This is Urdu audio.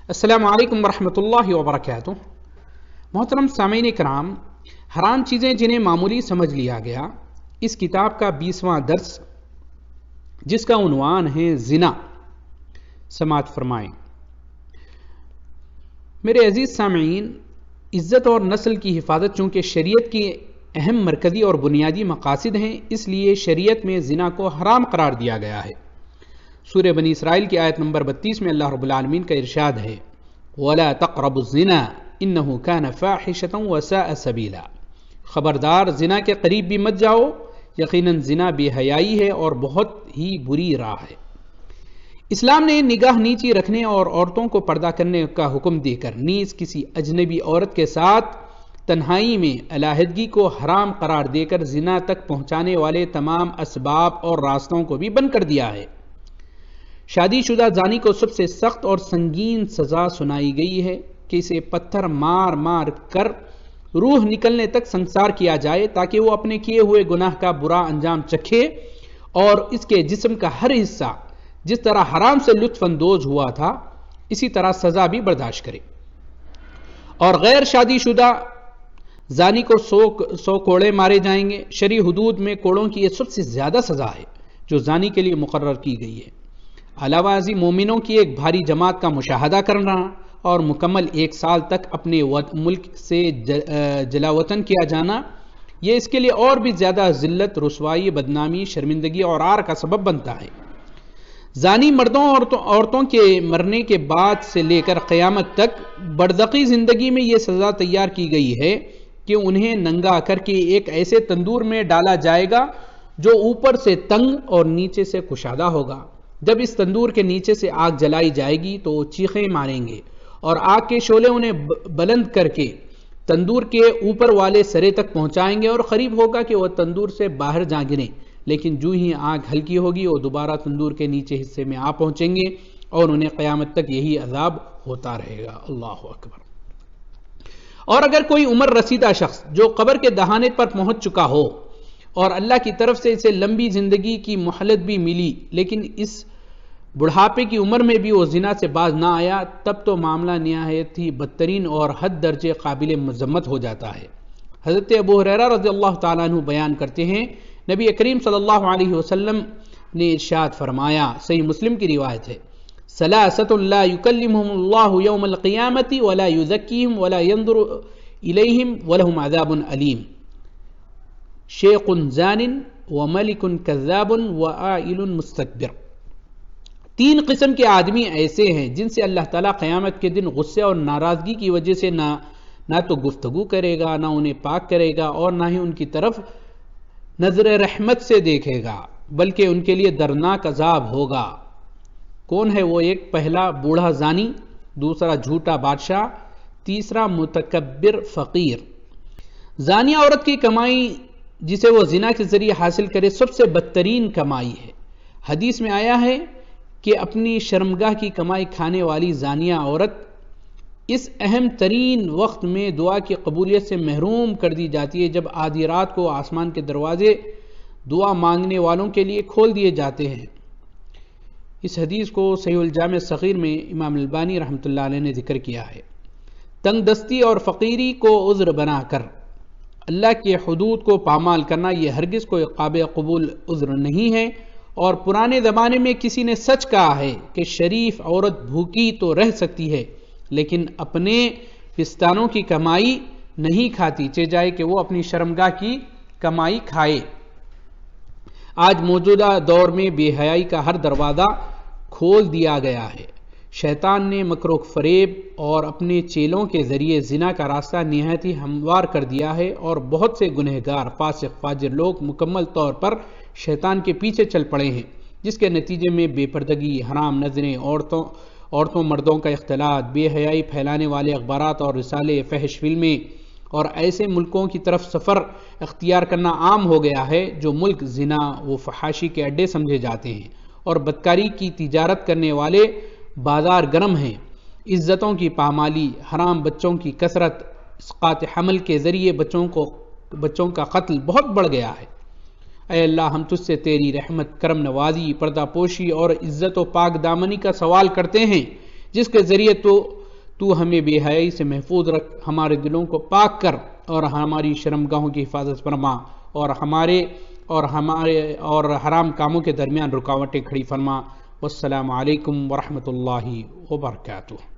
السلام علیکم ورحمۃ اللہ وبرکاتہ۔ محترم سامعین کرام، حرام چیزیں جنہیں معمولی سمجھ لیا گیا، اس کتاب کا 20واں درس جس کا عنوان ہے زنا، سماعت فرمائیں۔ میرے عزیز سامعین، عزت اور نسل کی حفاظت چونکہ شریعت کی اہم مرکزی اور بنیادی مقاصد ہیں، اس لیے شریعت میں زنا کو حرام قرار دیا گیا ہے۔ سورہ بنی اسرائیل کی آیت نمبر 32 میں اللہ رب العالمین کا ارشاد ہے، وَلَا تَقْرَبُوا الزِّنَا إِنَّهُ كَانَ فَاحِشَةً وَسَاءَ سَبِيلًا۔ خبردار زنا کے قریب بھی مت جاؤ، یقیناً زنا بے حیائی ہے اور بہت ہی بری راہ ہے۔ اسلام نے نگاہ نیچی رکھنے اور عورتوں کو پردہ کرنے کا حکم دے کر نیز کسی اجنبی عورت کے ساتھ تنہائی میں علیحدگی کو حرام قرار دے کر زنا تک پہنچانے والے تمام اسباب اور راستوں کو بھی بند کر دیا ہے۔ شادی شدہ زانی کو سب سے سخت اور سنگین سزا سنائی گئی ہے کہ اسے پتھر مار مار کر روح نکلنے تک سنسار کیا جائے تاکہ وہ اپنے کیے ہوئے گناہ کا برا انجام چکھے اور اس کے جسم کا ہر حصہ جس طرح حرام سے لطف اندوز ہوا تھا اسی طرح سزا بھی برداشت کرے۔ اور غیر شادی شدہ زانی کو 100 کوڑے مارے جائیں گے۔ شرعی حدود میں کوڑوں کی یہ سب سے زیادہ سزا ہے جو زانی کے لیے مقرر کی گئی ہے۔ علاوہ ازیں مومنوں کی ایک بھاری جماعت کا مشاہدہ کرنا اور مکمل 1 سال تک اپنے ملک سے جلا وطن کیا جانا، یہ اس کے لیے اور بھی زیادہ ذلت، رسوائی، بدنامی، شرمندگی اور عار کا سبب بنتا ہے۔ زانی مردوں اور عورتوں کے مرنے کے بعد سے لے کر قیامت تک برزخی زندگی میں یہ سزا تیار کی گئی ہے کہ انہیں ننگا کر کے ایک ایسے تندور میں ڈالا جائے گا جو اوپر سے تنگ اور نیچے سے کشادہ ہوگا۔ جب اس تندور کے نیچے سے آگ جلائی جائے گی تو وہ چیخیں ماریں گے اور آگ کے شعلے انہیں بلند کر کے تندور کے اوپر والے سرے تک پہنچائیں گے اور قریب ہوگا کہ وہ تندور سے باہر جا گریں، لیکن جو ہی آگ ہلکی ہوگی وہ دوبارہ تندور کے نیچے حصے میں آ پہنچیں گے اور انہیں قیامت تک یہی عذاب ہوتا رہے گا۔ اللہ اکبر۔ اور اگر کوئی عمر رسیدہ شخص جو قبر کے دہانے پر پہنچ چکا ہو اور اللہ کی طرف سے اسے لمبی زندگی کی مہلت بھی ملی لیکن اس بڑھاپے کی عمر میں بھی وہ زنا سے باز نہ آیا، تب تو معاملہ نہایت ہی بدترین اور حد درجے قابل مذمت ہو جاتا ہے۔ حضرت ابو ہریرہ رضی اللہ تعالیٰ عنہ بیان کرتے ہیں، نبی کریم صلی اللہ علیہ وسلم نے ارشاد فرمایا، صحیح مسلم کی روایت ہے، ثلاثۃ لا یکلمہم اللہ یوم القیامۃ ولا یزکیہم ولا ینظر الیہم ولہم عذاب علیم، شیخ زان وملک کذاب وعائل مستکبر۔ 3 قسم کے آدمی ایسے ہیں جن سے اللہ تعالیٰ قیامت کے دن غصے اور ناراضگی کی وجہ سے نہ تو گفتگو کرے گا، نہ انہیں پاک کرے گا اور نہ ہی ان کی طرف نظر رحمت سے دیکھے گا، بلکہ ان کے لیے دردناک عذاب ہوگا۔ کون ہے وہ؟ ایک پہلا بوڑھا زانی، دوسرا جھوٹا بادشاہ، تیسرا متکبر فقیر۔ زانی عورت کی کمائی جسے وہ زنا کے ذریعے حاصل کرے سب سے بدترین کمائی ہے۔ حدیث میں آیا ہے کہ اپنی شرمگاہ کی کمائی کھانے والی زانیہ عورت اس اہم ترین وقت میں دعا کی قبولیت سے محروم کر دی جاتی ہے جب آدھی رات کو آسمان کے دروازے دعا مانگنے والوں کے لیے کھول دیے جاتے ہیں۔ اس حدیث کو صحیح الجامع صغیر میں امام البانی رحمۃ اللہ علیہ نے ذکر کیا ہے۔ تنگ دستی اور فقیری کو عذر بنا کر اللہ کے حدود کو پامال کرنا یہ ہرگز کوئی قابل قبول عذر نہیں ہے، اور پرانے زمانے میں کسی نے سچ کہا ہے کہ شریف عورت بھوکی تو رہ سکتی ہے لیکن اپنے پستانوں کی کمائی نہیں کھاتی، چہ جائے کہ وہ اپنی شرمگاہ کی کمائی کھائے۔ آج موجودہ دور میں بے حیائی کا ہر دروازہ کھول دیا گیا ہے۔ شیطان نے مکر و فریب اور اپنے چیلوں کے ذریعے زنا کا راستہ نہایت ہی ہموار کر دیا ہے اور بہت سے گنہگار فاسق فاجر لوگ مکمل طور پر شیطان کے پیچھے چل پڑے ہیں، جس کے نتیجے میں بے پردگی، حرام نظریں، عورتوں مردوں کا اختلاط، بے حیائی پھیلانے والے اخبارات اور رسالے، فحش فلمیں اور ایسے ملکوں کی طرف سفر اختیار کرنا عام ہو گیا ہے جو ملک زنا و فحاشی کے اڈے سمجھے جاتے ہیں اور بدکاری کی تجارت کرنے والے بازار گرم ہیں۔ عزتوں کی پامالی، حرام بچوں کی کثرت، اسقاط حمل کے ذریعے بچوں کا قتل بہت بڑھ گیا ہے۔ اے اللہ، ہم تجھ سے تیری رحمت، کرم نوازی، پردہ پوشی اور عزت و پاک دامنی کا سوال کرتے ہیں۔ جس کے ذریعے تو ہمیں بے حیائی سے محفوظ رکھ، ہمارے دلوں کو پاک کر اور ہماری شرمگاہوں کی حفاظت فرما، اور حرام کاموں کے درمیان رکاوٹیں کھڑی فرما۔ والسلام علیکم ورحمۃ اللہ وبرکاتہ۔